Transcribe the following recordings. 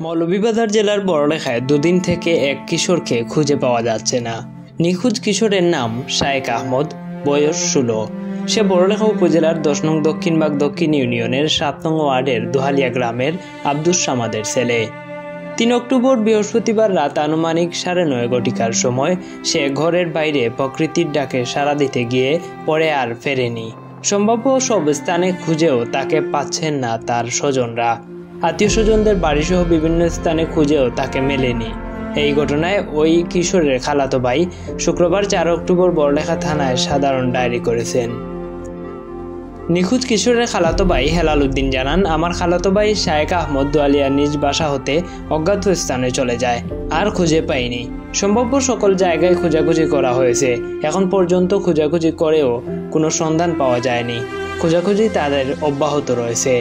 মৌলভীবাজার জেলার বড়লেখায় দুদিন থেকে এক কিশোরকে খুঁজে পাওয়া যাচ্ছে না। নিখোঁজ কিশোরের নাম শায়েক আহমদ, বয়স 16। সে বড়লেখা উপজেলার 10 নং দক্ষিণবাগ দক্ষিণ ইউনিয়নের 7 নং ওয়ার্ডের দোহালিয়া গ্রামের আব্দুস সামাদের ছেলে। 3 অক্টোবর বৃহস্পতিবার রাত আনুমানিক 9:30 ঘটিকার সময় সে ঘরের বাইরে প্রকৃতির ডাকে সাড়া দিতে গিয়ে পরে আর ফেরেনি। সম্ভাব্য সব স্থানে খুঁজেও তাকে পাচ্ছেন না তার স্বজনরা। আত্মীয় স্বজনদের বাড়িসহ বিভিন্ন স্থানে খুঁজেও তাকে মেলেনি। এই ঘটনায় ওই কিশোরের খালাতো ভাই শুক্রবার 4 অক্টোবর বড়লেখা থানায় সাধারণ ডায়েরি করেছেন। নিখোঁজ কিশোরের খালাতো ভাই হেলাল উদ্দিন জানান, আমার খালাতো ভাই শায়েক আহমদ দোহালিয়া নিজ বাসা হতে অজ্ঞাত স্থানে চলে যায়, আর খুঁজে পাইনি। সম্ভাব্য সকল জায়গায় খোঁজাখুঁজি করা হয়েছে, এখন পর্যন্ত খোঁজাখুঁজি করেও কোনো সন্ধান পাওয়া যায়নি। খোঁজাখুঁজি তাদের অব্যাহত রয়েছে।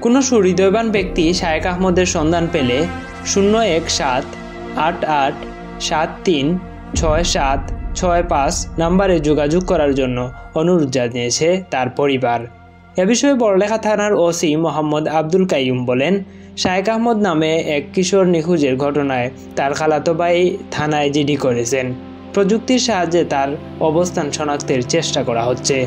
কোনো সুহৃদয়বান ব্যক্তি শায়েক আহমদের সন্ধান পেলে 01788736765 নাম্বারে যোগাযোগ করার জন্য অনুরোধ জানিয়েছে তার পরিবার। এ বিষয়ে বড়লেখা থানার ওসি মোহাম্মদ আব্দুল কাইয়ুম বলেন, শায়েক আহমদ নামে এক কিশোর নিখোঁজের ঘটনায় তার খালাতো ভাই থানায় জিডি করেছেন। প্রযুক্তির সাহায্যে তার অবস্থান শনাক্তের চেষ্টা করা হচ্ছে।